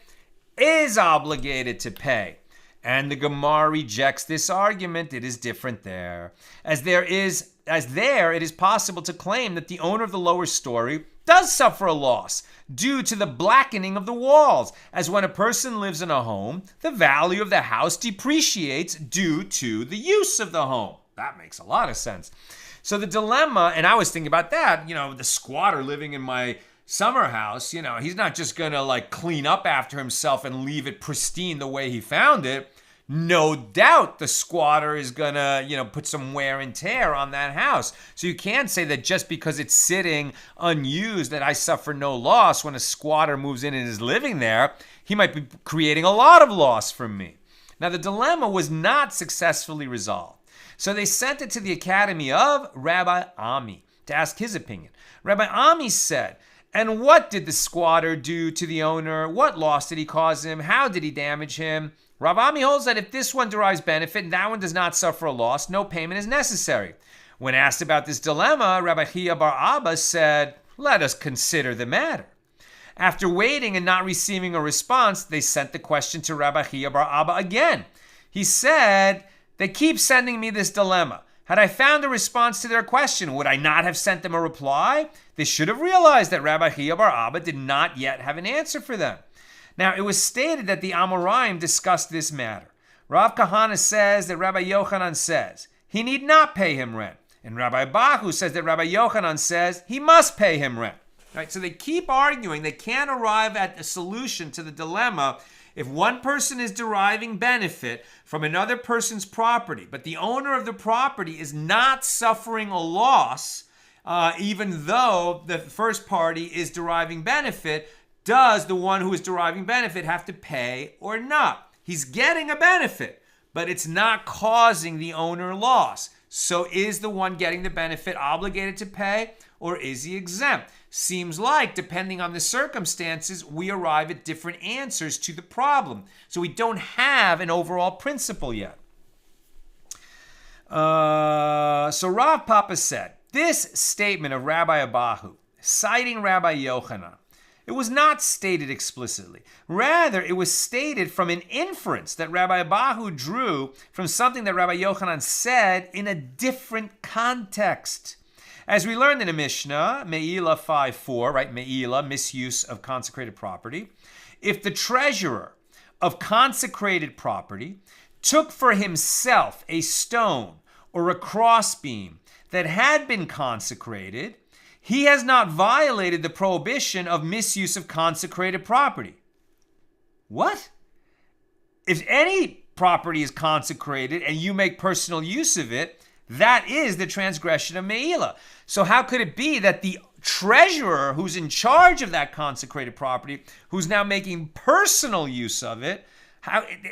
[SPEAKER 1] is obligated to pay. And the Gemara rejects this argument. It is different there. As there it is possible to claim that the owner of the lower story does suffer a loss due to the blackening of the walls. As when a person lives in a home, the value of the house depreciates due to the use of the home. That makes a lot of sense. So the dilemma, and I was thinking about that, the squatter living in my summer house, he's not just gonna clean up after himself and leave it pristine the way he found it. No doubt the squatter is gonna, put some wear and tear on that house. So you can't say that just because it's sitting unused that I suffer no loss when a squatter moves in and is living there. He might be creating a lot of loss for me. Now the dilemma was not successfully resolved. So they sent it to the academy of Rabbi Ami to ask his opinion. Rabbi Ami said, and what did the squatter do to the owner? What loss did he cause him? How did he damage him? Rav Ami holds that if this one derives benefit and that one does not suffer a loss, no payment is necessary. When asked about this dilemma, Rabbi Chia bar Abba said, let us consider the matter. After waiting and not receiving a response, they sent the question to Rabbi Chia bar Abba again. He said, they keep sending me this dilemma. Had I found a response to their question, would I not have sent them a reply? They should have realized that Rabbi Chiya bar Abba did not yet have an answer for them. Now, it was stated that the Amoraim discussed this matter. Rav Kahana says that Rabbi Yochanan says he need not pay him rent. And Rabbi Bahu says that Rabbi Yochanan says he must pay him rent. Right? So they keep arguing. They can't arrive at a solution to the dilemma. If one person is deriving benefit from another person's property, but the owner of the property is not suffering a loss, even though the first party is deriving benefit, does the one who is deriving benefit have to pay or not? He's getting a benefit, but it's not causing the owner loss. So is the one getting the benefit obligated to pay, or is he exempt? Seems like, depending on the circumstances, we arrive at different answers to the problem. So we don't have an overall principle yet. So Rav Papa said, this statement of Rabbi Abahu, citing Rabbi Yochanan, it was not stated explicitly. Rather, it was stated from an inference that Rabbi Abahu drew from something that Rabbi Yochanan said in a different context. As we learned in the Mishna, Me'ila 5:4, right? Me'ila, misuse of consecrated property. If the treasurer of consecrated property took for himself a stone or a crossbeam that had been consecrated, he has not violated the prohibition of misuse of consecrated property. What? If any property is consecrated and you make personal use of it, that is the transgression of Me'ila. So how could it be that the treasurer who's in charge of that consecrated property, who's now making personal use of it,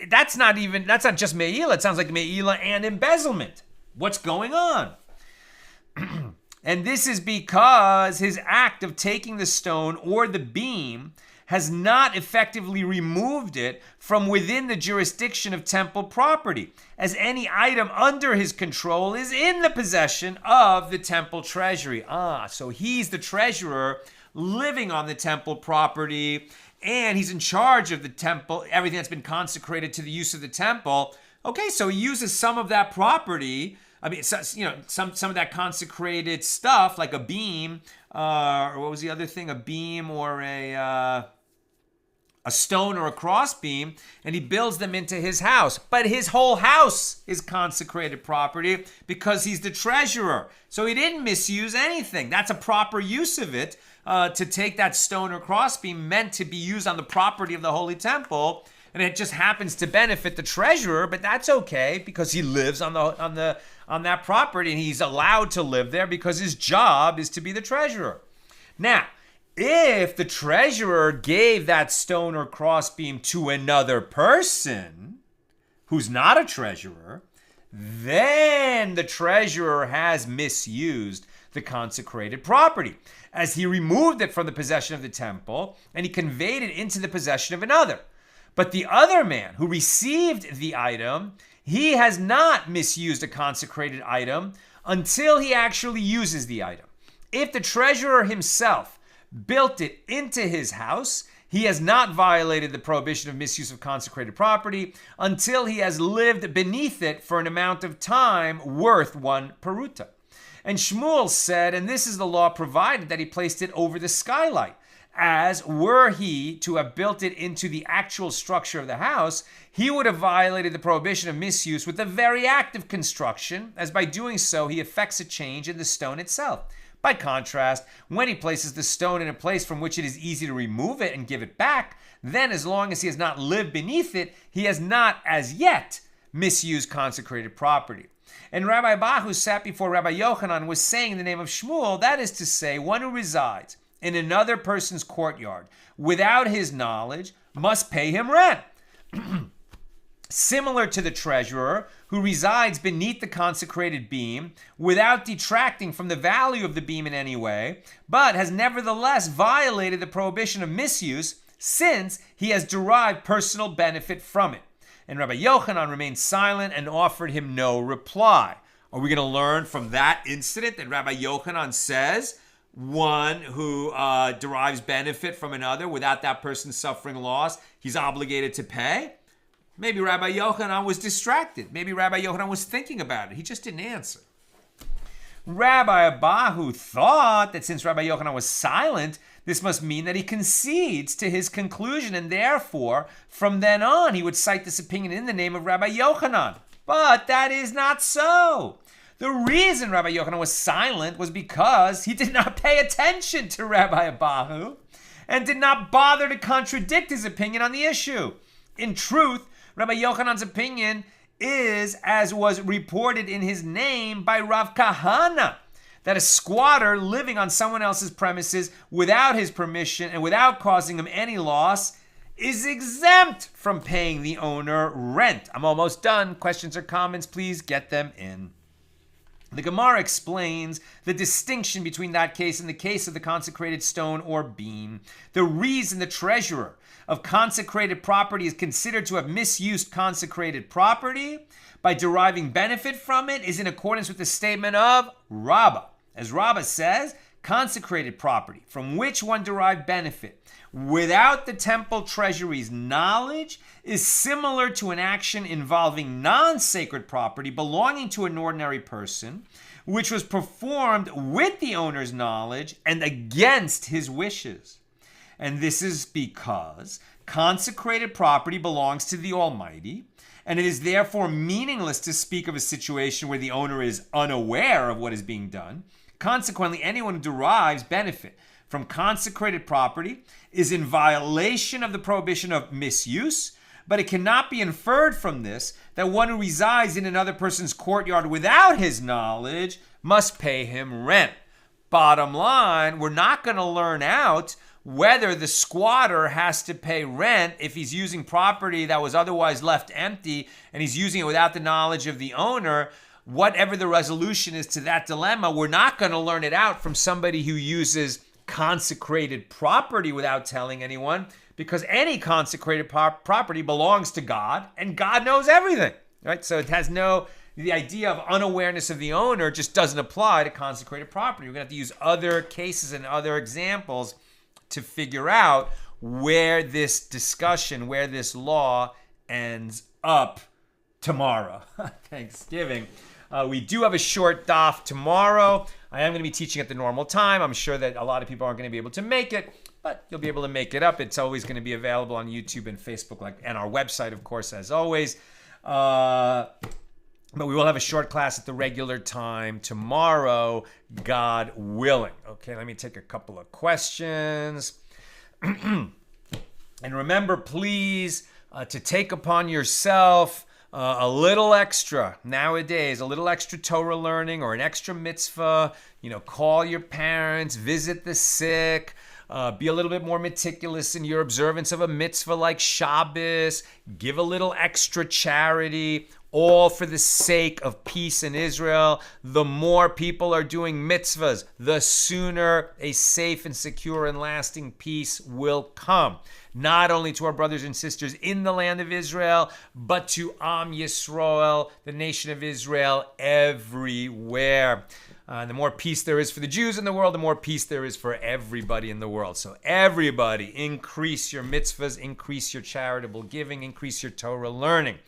[SPEAKER 1] that's not just Me'ila. It sounds like Me'ila and embezzlement. What's going on? And this is because his act of taking the stone or the beam has not effectively removed it from within the jurisdiction of temple property, as any item under his control is in the possession of the temple treasury. So he's the treasurer living on the temple property, and he's in charge of the temple, everything that's been consecrated to the use of the temple. Okay, so he uses some of that property. I mean, some of that consecrated stuff, like a beam, or what was the other thing? A beam or a stone or a crossbeam, and he builds them into his house. But his whole house is consecrated property because he's the treasurer. So he didn't misuse anything. That's a proper use of it. To take that stone or crossbeam meant to be used on the property of the Holy Temple, and it just happens to benefit the treasurer, but that's okay because he lives on that property, and he's allowed to live there because his job is to be the treasurer. Now, if the treasurer gave that stone or crossbeam to another person who's not a treasurer, then the treasurer has misused the consecrated property, as he removed it from the possession of the temple and he conveyed it into the possession of another. But the other man who received the item, he has not misused a consecrated item until he actually uses the item. If the treasurer himself built it into his house, he has not violated the prohibition of misuse of consecrated property until he has lived beneath it for an amount of time worth 1 peruta. And Shmuel said, and this is the law provided, that he placed it over the skylight, as were he to have built it into the actual structure of the house, he would have violated the prohibition of misuse with the very act of construction, as by doing so he effects a change in the stone itself. By contrast, when he places the stone in a place from which it is easy to remove it and give it back, then as long as he has not lived beneath it, he has not as yet misused consecrated property. And Rabbi Bahu sat before Rabbi Yochanan was saying in the name of Shmuel, that is to say, one who resides in another person's courtyard without his knowledge must pay him rent. Similar to the treasurer who resides beneath the consecrated beam without detracting from the value of the beam in any way, but has nevertheless violated the prohibition of misuse since he has derived personal benefit from it. And Rabbi Yochanan remained silent and offered him no reply. Are we going to learn from that incident that Rabbi Yochanan says one who derives benefit from another without that person suffering loss, he's obligated to pay? Maybe Rabbi Yochanan was distracted. Maybe Rabbi Yochanan was thinking about it. He just didn't answer. Rabbi Abahu thought that since Rabbi Yochanan was silent, this must mean that he concedes to his conclusion, and therefore, from then on, he would cite this opinion in the name of Rabbi Yochanan. But that is not so. The reason Rabbi Yochanan was silent was because he did not pay attention to Rabbi Abahu and did not bother to contradict his opinion on the issue. In truth, Rabbi Yochanan's opinion is, as was reported in his name by Rav Kahana, that a squatter living on someone else's premises without his permission and without causing him any loss is exempt from paying the owner rent. I'm almost done. Questions or comments, please get them in. The Gemara explains the distinction between that case and the case of the consecrated stone or beam. The reason the treasurer of consecrated property is considered to have misused consecrated property by deriving benefit from it is in accordance with the statement of Rabbah. As Rabbah says, consecrated property from which one derived benefit without the temple treasury's knowledge is similar to an action involving non-sacred property belonging to an ordinary person, which was performed with the owner's knowledge and against his wishes. And this is because consecrated property belongs to the Almighty, and it is therefore meaningless to speak of a situation where the owner is unaware of what is being done. Consequently, anyone who derives benefit from consecrated property is in violation of the prohibition of misuse, but it cannot be inferred from this that one who resides in another person's courtyard without his knowledge must pay him rent. Bottom line, we're not going to learn out whether the squatter has to pay rent if he's using property that was otherwise left empty and he's using it without the knowledge of the owner. Whatever the resolution is to that dilemma, we're not going to learn it out from somebody who uses consecrated property without telling anyone, because any consecrated property belongs to God and God knows everything, right? So it has the idea of unawareness of the owner just doesn't apply to consecrated property. We're going to have to use other cases and other examples to figure out where this discussion, where this law ends up tomorrow, Thanksgiving. We do have a short daf tomorrow. I am going to be teaching at the normal time. I'm sure that a lot of people aren't going to be able to make it, but you'll be able to make it up. It's always going to be available on YouTube and Facebook, and our website, of course, as always. But we will have a short class at the regular time tomorrow, God willing. Okay, let me take a couple of questions. And remember, please, to take upon yourself a little extra nowadays, a little extra Torah learning or an extra mitzvah. Call your parents, visit the sick, be a little bit more meticulous in your observance of a mitzvah like Shabbos, give a little extra charity, all for the sake of peace in Israel. The more people are doing mitzvahs, the sooner a safe and secure and lasting peace will come. Not only to our brothers and sisters in the land of Israel, but to Am Yisrael, the nation of Israel, everywhere. The more peace there is for the Jews in the world, the more peace there is for everybody in the world. So everybody, increase your mitzvahs, increase your charitable giving, increase your Torah learning.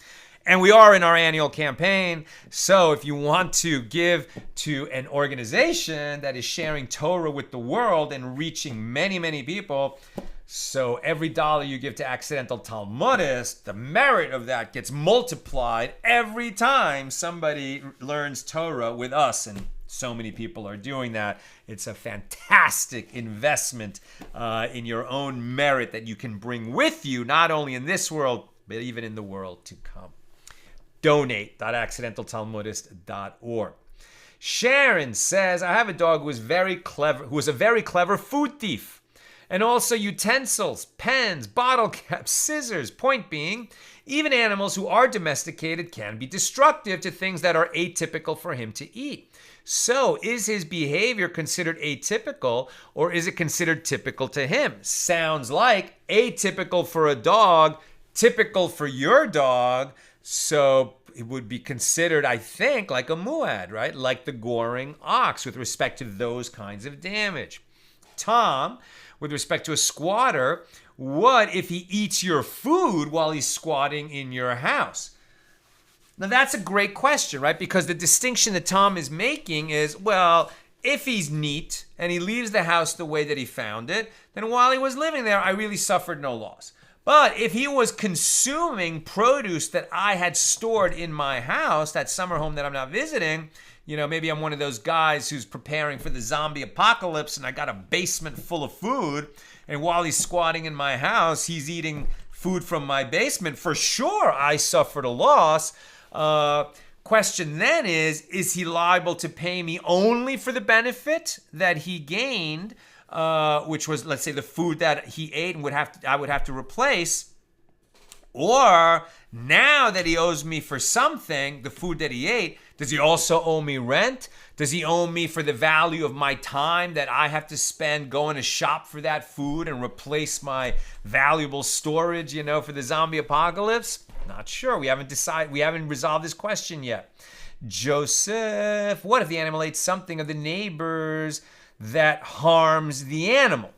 [SPEAKER 1] And we are in our annual campaign, so if you want to give to an organization that is sharing Torah with the world and reaching many, many people, so every dollar you give to Accidental Talmudists, the merit of that gets multiplied every time somebody learns Torah with us, and so many people are doing that. It's a fantastic investment in your own merit that you can bring with you, not only in this world, but even in the world to come. Donate.accidentaltalmudist.org. Sharon says, I have a dog who was a very clever food thief, and also utensils, pens, bottle caps, scissors. Point being, even animals who are domesticated can be destructive to things that are atypical for him to eat. So is his behavior considered atypical, or is it considered typical to him? Sounds like atypical for a dog, typical for your dog. So it would be considered, I think, like a muad, right? Like the goring ox with respect to those kinds of damage. Tom, with respect to a squatter, what if he eats your food while he's squatting in your house? Now, that's a great question, right? Because the distinction that Tom is making is, well, if he's neat and he leaves the house the way that he found it, then while he was living there, I really suffered no loss. But if he was consuming produce that I had stored in my house, that summer home that I'm not visiting, maybe I'm one of those guys who's preparing for the zombie apocalypse and I got a basement full of food, and while he's squatting in my house, he's eating food from my basement. For sure, I suffered a loss. Question then is he liable to pay me only for the benefit that he gained, which was, let's say, the food that he ate and I would have to replace, or now that he owes me for something, the food that he ate, does he also owe me rent? Does he owe me for the value of my time that I have to spend going to shop for that food and replace my valuable storage, for the zombie apocalypse? Not sure. We haven't resolved this question yet. Joseph, what if the animal ate something of the neighbor's that harms the animal?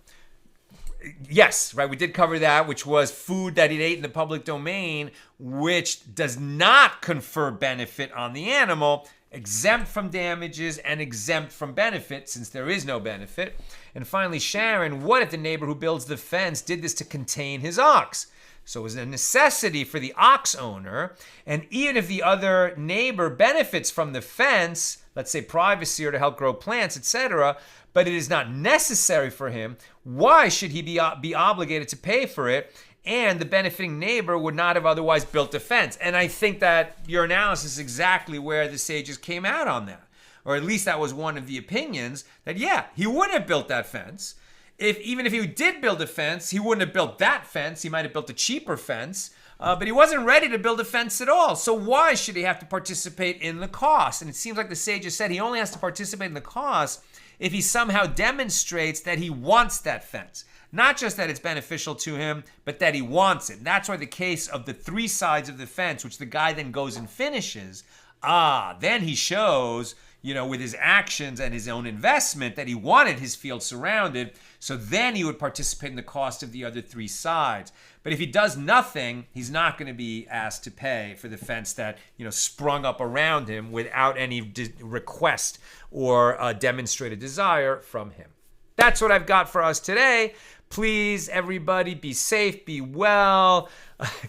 [SPEAKER 1] Yes, right, we did cover that, which was food that it ate in the public domain, which does not confer benefit on the animal, exempt from damages and exempt from benefit, since there is no benefit. And finally, Sharon, what if the neighbor who builds the fence did this to contain his ox? So it was a necessity for the ox owner, and even if the other neighbor benefits from the fence, let's say privacy or to help grow plants, etc., but it is not necessary for him, why should he be obligated to pay for it? And the benefiting neighbor would not have otherwise built a fence. And I think that your analysis is exactly where the sages came out on that. Or at least that was one of the opinions, that yeah, he wouldn't have built that fence. Even if he did build a fence, he wouldn't have built that fence. He might have built a cheaper fence. But he wasn't ready to build a fence at all. So why should he have to participate in the cost? And it seems like the sages said he only has to participate in the cost if he somehow demonstrates that he wants that fence. Not just that it's beneficial to him, but that he wants it. And that's why the case of the 3 sides of the fence, which the guy then goes and finishes, then he shows, with his actions and his own investment, that he wanted his field surrounded. So then he would participate in the cost of the other 3 sides. But if he does nothing, he's not going to be asked to pay for the fence that, sprung up around him without any request or demonstrated desire from him. That's what I've got for us today. Please, everybody, be safe, be well,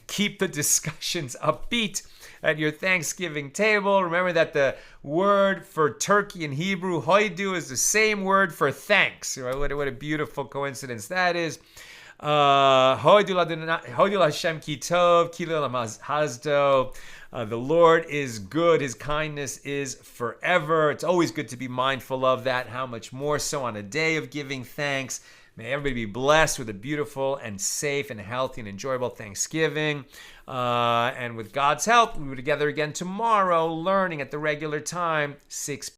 [SPEAKER 1] keep the discussions upbeat at your Thanksgiving table. Remember that the word for turkey in Hebrew, hoidu, is the same word for thanks. What a beautiful coincidence that is. Hoidu Hashem ki tov, ki le'olam hasdo. The Lord is good. His kindness is forever. It's always good to be mindful of that. How much more so on a day of giving thanks. May everybody be blessed with a beautiful and safe and healthy and enjoyable Thanksgiving. And with God's help, we'll be together again tomorrow, learning at the regular time, 6